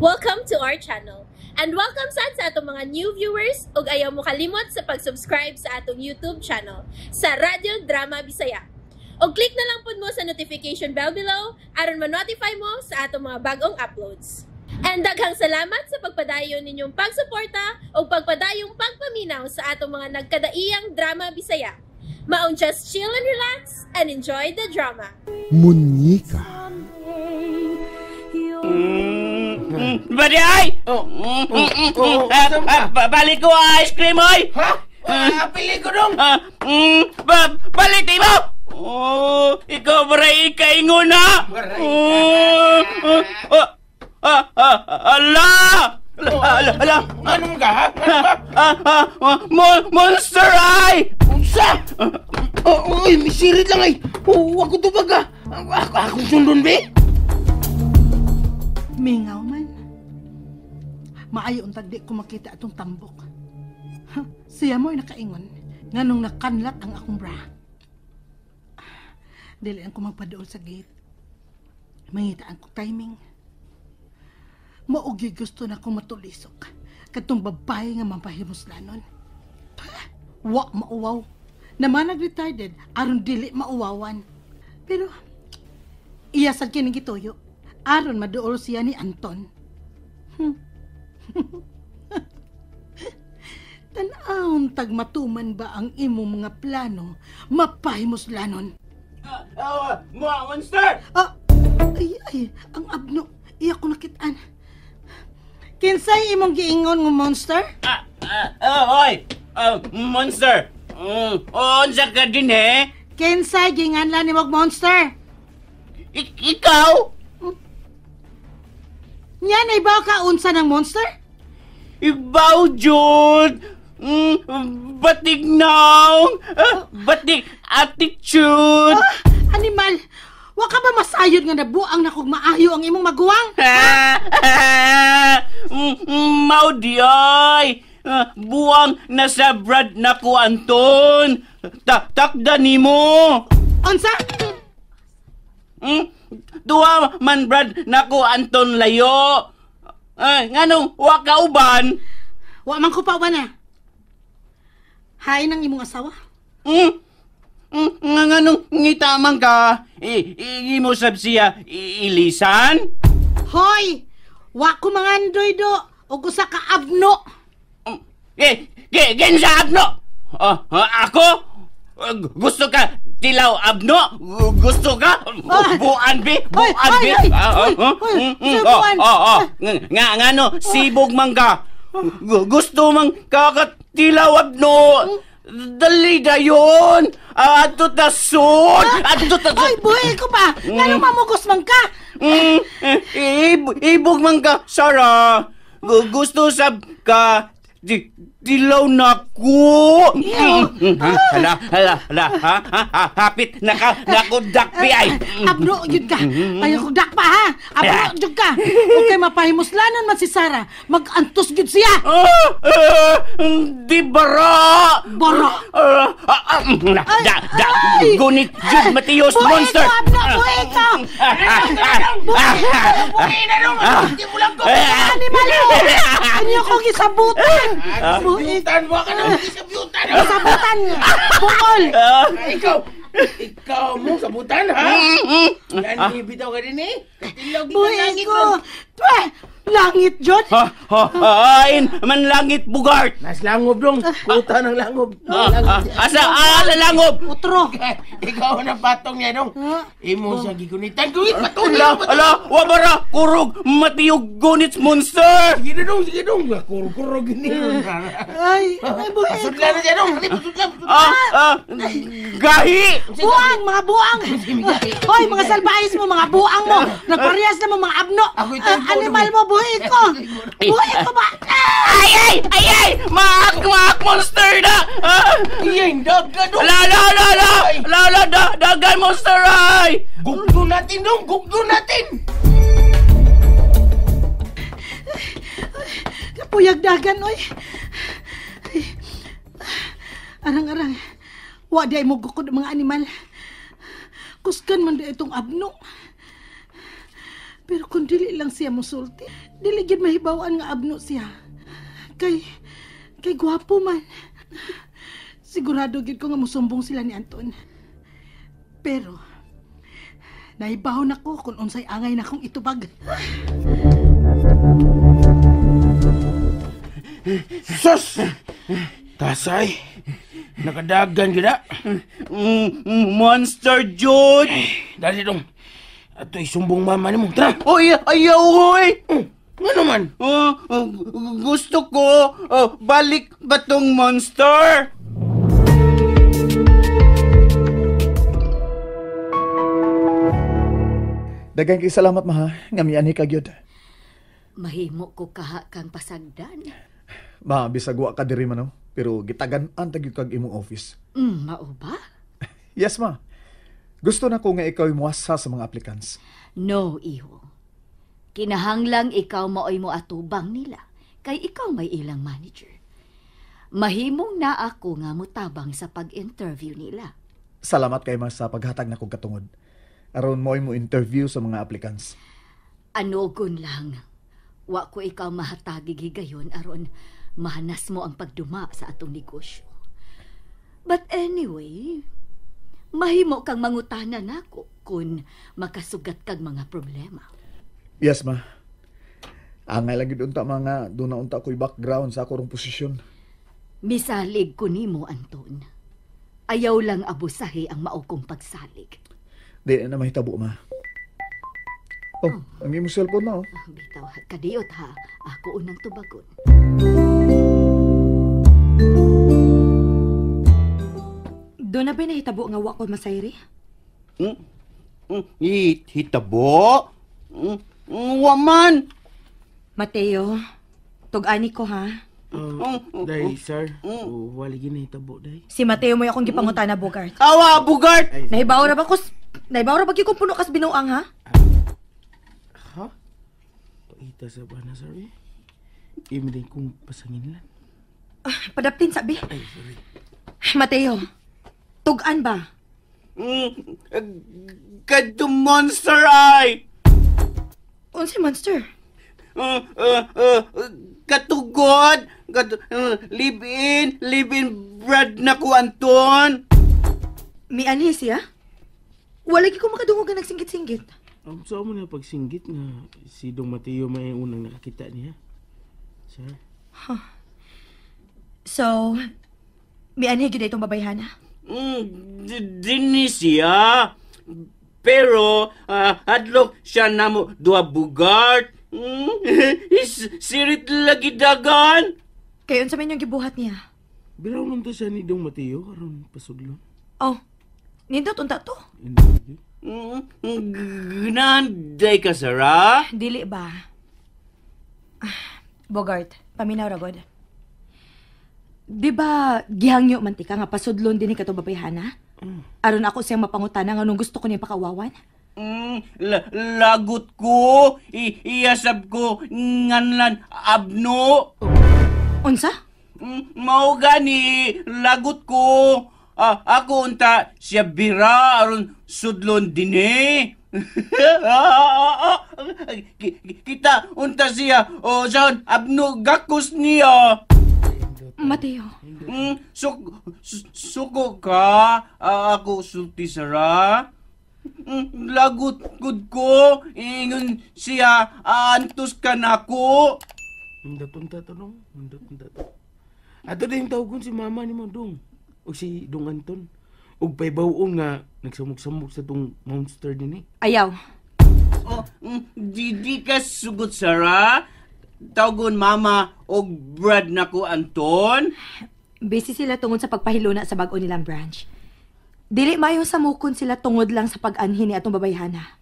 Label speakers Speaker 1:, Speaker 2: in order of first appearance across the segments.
Speaker 1: Welcome to our channel. And welcome sa atong mga new viewers ug ayaw mo kalimot sa pag-subscribe sa atong YouTube channel sa Radio Drama Bisaya. O click na lang pud mo sa notification bell below aron ma-notify mo sa atong mga bagong uploads. And daghang salamat sa pagpadayon ninyong pagsuporta o pagpadayong pagpaminaw sa atong mga nagkadaiyang Drama Bisaya. Maong just chill and relax and enjoy the drama.
Speaker 2: Munyika.
Speaker 3: Badi ay! Balik ko ice cream, oy!
Speaker 4: Ha? Pili ko dong!
Speaker 3: Balik mo! Ikaw maray ikaingon na! Ala! Ala!
Speaker 4: Anong ka, ha?
Speaker 3: Monster ay!
Speaker 4: Unsa? Uy, misirit lang ay! Huwag ko tubag ka! Akong sundon, be!
Speaker 5: Mingaw man. Maayo untag di ko makita atong tambok. Siya mo'y nakaingon nga nung nakanlat ang akong bra. Dili ang ko magpaduol sa gate. Mangitaan ko timing. Maugi gusto na akong matulisok. Katong babae nga mampahimuslanon. Wa mauwaw. Naman nag-retarded aron dili mauwawan. Pero iya sad kining gituyo. Aron maduol siya ni Anton. Tanawon tag matuman ba ang imo mga plano mapahimuslanon?
Speaker 3: Mga monster!
Speaker 5: Ay, ang abno. Iya ko nakitaan. Kinsay imong giingon ng monster?
Speaker 3: Oy! Monster! Unsa ka din, eh?
Speaker 5: Kinsay ginganlan ni mong monster?
Speaker 3: Ikaw?
Speaker 5: Yan ay ba ka unsa ng monster?
Speaker 3: Ibaw, Jude! Batik naong! Batik attitude!
Speaker 5: Animal! Wa ka ba masayod nga nabuang na kog maayo ang imong maguwang?
Speaker 3: Maudi ay! Buwang na sa brad na ko, Anton! Takda ni mo!
Speaker 5: Unsa?
Speaker 3: Duwa man brad na ko, Anton layo! Nganong waka uban?
Speaker 5: Wa man ko pa ba na? Hay nang imong asawa?
Speaker 3: Nganong ngitamang ka? Imo sab siya ilisan?
Speaker 5: Hoy! Wa ko mangandoy do o gusa ka abno.
Speaker 3: Gen sa abno? Ako? Gusto ka tilaw abno? Gusto ka? Buan bi? Buan bi? Ngano sibog man ka? Gusto man kakatilaw abno? Dali dayon! Ato tasod!
Speaker 5: Hoy, buhay ko pa! Ngano mamugos man ka?
Speaker 3: Ibog man ka, Sarah! Gusto sab ka dilaw na ko! Hala, ha? Hapit na ko dakpi ay!
Speaker 5: Abno, yun ka! Ayaw ko dakpa, ha? Abno, yun ka! Huwag kayo mapahimuslanan man si Sarah. Mag-antos yun siya!
Speaker 3: Di bara!
Speaker 5: Bara!
Speaker 3: Gunit yun, Matios, monster!
Speaker 5: Buhay ko!
Speaker 4: Buhay na dong! Hindi mo lang ko!
Speaker 5: Animal mo! Ano ko gisabutan?
Speaker 4: Sabutan mo ka na! Sabutan!
Speaker 5: Gisabutan! Bukol!
Speaker 4: Ikaw mo sabutan, ha? Yan, ibitaw ka din, eh! Tilog din ang
Speaker 5: Buhay
Speaker 4: langit
Speaker 5: ko!
Speaker 4: mo!
Speaker 5: Langit, John!
Speaker 3: Ain, man langit bugart!
Speaker 4: Nas langob dong! Kuta ng langob!
Speaker 3: Asa langob!
Speaker 5: Utro!
Speaker 4: Ikaw na patong niya dong! Imo siya gigunitan ko! Patong
Speaker 3: Ala, wabara, kurog, matiyog gunits, monster!
Speaker 4: Sige dong! Kurog ini!
Speaker 5: Ay, buhay ko!
Speaker 4: Pasudlan na siya dong! Pasudlan!
Speaker 3: Gahi!
Speaker 5: Buang! Mga buang! Hoy, mga salbahis mo, mga buang mo! Nagparehas na mo, mga abno! Animal mo, buhay ko! Buhay ko ba?
Speaker 3: Ay! Maak, monster na!
Speaker 4: Iyay, daga dong!
Speaker 3: Lala, dagan monster ay!
Speaker 4: Gugdo natin dong! Gugdo natin!
Speaker 5: Kapuyag dagan, oy! Arang-arang. Wa di ay mo gukod mga animal. Kuskan man di itong abno. Pero kung dili lang siya musulti, dili gid mahibawaan nga abno siya. Kay gwapo man. Sigurado gid ko nga musumbong sila ni Anton. Pero naibaw na ko kung unsay angay na kong itubag.
Speaker 4: Sus! Tasay! Nakadagan gina.
Speaker 3: Monster Jud!
Speaker 4: Dali dong. Ato isumbong mama ni mo. Tara!
Speaker 3: Oy, ayaw, hoy!
Speaker 4: Ano man?
Speaker 3: Gusto ko balik ba tong monster?
Speaker 2: Daghang kay salamat maha, nga mianhi ka gyud.
Speaker 6: Mahimo ko kaha kang pasagdan.
Speaker 2: Ma, bisag wa ka diri man, pero gitagan-an ta gyud kag imong office.
Speaker 6: Mao ba?
Speaker 2: Yes, ma. Gusto na ko nga ikaw muasa sa mga applicants.
Speaker 6: No, iho. Kinahanglang ikaw maoy mo atubang nila, kay ikaw may ilang manager. Mahimong na ako nga mutabang sa pag-interview nila.
Speaker 2: Salamat kay ma sa paghatag na kong katungod. Aron mo interview sa mga applicants.
Speaker 6: Anogon lang. Wa ko ikaw mahatagi gigayon aron mahanas mo ang pagduma sa atong negosyo. But anyway, mahimo kang mangutana nako kung makasugat kag mga problema.
Speaker 2: Yes, ma. Angay lang gid unta mga doon na unta ko'y background sa akong posisyon.
Speaker 6: Misalig ko nimo, Anton. Ayaw lang abusahi ang mao kong pagsalig.
Speaker 2: Di na mahitabo, ma. Oh, ang imong cellphone na, oh.
Speaker 6: Bitaw, kadiyot ha. Ako unang tubagon.
Speaker 7: Doon na ba nahitabo nga wa ko masayri?
Speaker 3: Hitabo? Waman!
Speaker 7: Mateo, tug-ani ko ha.
Speaker 4: Day, sir. Wali ginahitabo, day.
Speaker 7: Si Mateo mo akong gipangutana, Bogart.
Speaker 3: Awa, Bogart!
Speaker 7: Nahibaw ra ba gyud ko puno kas binuang ha?
Speaker 4: Ha? Paita sa bana, sir, eh. Imilin kong pasangin lang.
Speaker 7: Padaptin sabi.
Speaker 4: Ay, sorry.
Speaker 7: Mateo, tug-an ba?
Speaker 3: Kadto monster ay!
Speaker 7: Unsi monster?
Speaker 3: Katugod! Live-in Brad na ko, Anton!
Speaker 7: Mi anhi siya? Wala gyud ko makadungog nga nagsinggit-singgit.
Speaker 4: Saan mo na pagsinggit nga si Dong Mateo may unang nakakita niya? Sir?
Speaker 7: So, mi anhi gyud itong babayhana?
Speaker 3: Dini siya. Pero, hadlok siya na mo dua Bogart. Sirit lagi dagan.
Speaker 7: Kayon sa inyong gibuhat niya.
Speaker 4: Bilaw lang to siya ni Dong Mateo karon pasudlon.
Speaker 7: Oh, nindot unta to?
Speaker 4: Hindi.
Speaker 3: Gnanday ka, Sarah?
Speaker 7: Dili ba? Bogart, paminaw ra god. Di ba gihangyo man tika nga pasudlon din ka to babayhana? Aron ako siyang mapangutana nga nung gusto ko niya pakawawan?
Speaker 3: Lagot ko. Iyasab ko nganlan abno.
Speaker 7: Unsa?
Speaker 3: Mao gani, lagot ko. Ako unta siya bira aron sudlon dini. Kita unta siya o saan abno gakos niya.
Speaker 7: Mateo.
Speaker 3: Suko ka? Ako sulti, Sarah? Lagot gud ko. Ingon siya, antos ka na ko.
Speaker 4: Unta to, Dong. Unta to. Ato din tawgon si mama ni mo, Dong. O si Dong Anton. O paibawon nga nagsamok-samok sa tong monster din eh.
Speaker 7: Ayaw.
Speaker 3: Di ka sugot, Sarah? Tawgon mama o Brad na ko, Anton?
Speaker 7: Busy sila tungod sa pagpahiluna sa bag-o nilang branch. Dili mayo sa mukon sila tungod lang sa pag-anhi ni atong babayhana.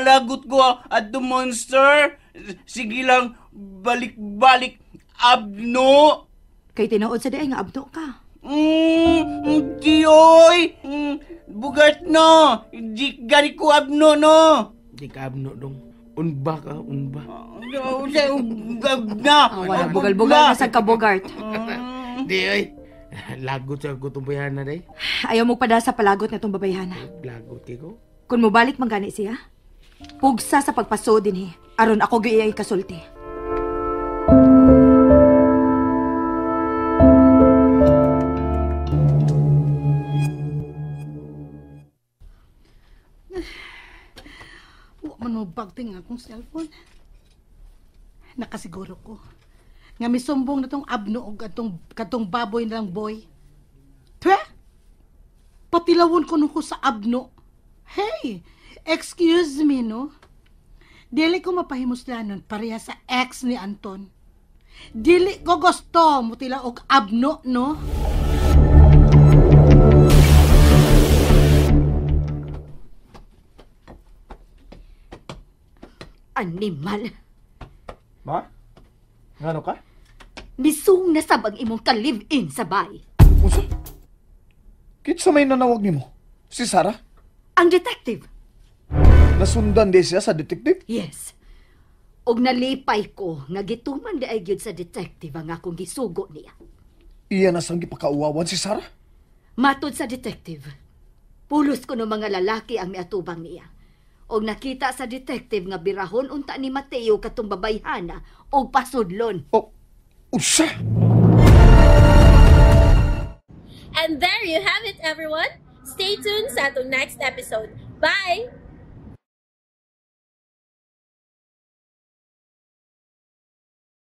Speaker 3: Lagot ko at the monster. Sige lang, balik-balik, abno.
Speaker 7: Kay tinuod sa diay nga abdo ka.
Speaker 3: Diyoy! Bugart no! Di gani ko abno no!
Speaker 4: Di ka abno, Dong. Unba ka, unba.
Speaker 7: Wala bugal-bugal na sa kabogart.
Speaker 4: Di ay. Lagot sa kutumbayan na day.
Speaker 7: Ayaw mo pada sa palagot na itong babayhana.
Speaker 4: Lagot ko.
Speaker 7: Kung mo balik manggani siya, Pugsa sa pagpaso din aron ako gayay kasulti.
Speaker 5: Wa man mo bagting akong cellphone. Nakasiguro ko nga misumbong na tong abno og katong baboy na lang boy. Twe? Patilawon ko nuko sa abno. Hey, excuse me, no? Dili ko mapahimuslanon pareha sa ex ni Anton. Dili ko gusto mutila og abno, no?
Speaker 6: Animal.
Speaker 2: Ma? Ngano ka?
Speaker 6: Misung na sabang imong ka-live-in sa bay.
Speaker 2: Unsa? Kitsa may nanawag nimo? Si Sarah?
Speaker 6: Ang detective.
Speaker 2: Nasundan di siya sa detective?
Speaker 6: Yes. Og nalipay ko nga gituman di ay gyud sa detective ang akong gisugo niya.
Speaker 2: Iya na sang gipakauwawan si Sarah?
Speaker 6: Matod sa detective, pulos ko no mga lalaki ang miatubang niya. Og nakita sa detective nga birahon unta ni Mateo katong babayhana og pasudlon.
Speaker 2: Oh, unsa?
Speaker 1: And there you have it, everyone. Stay tuned sa atong next episode. Bye!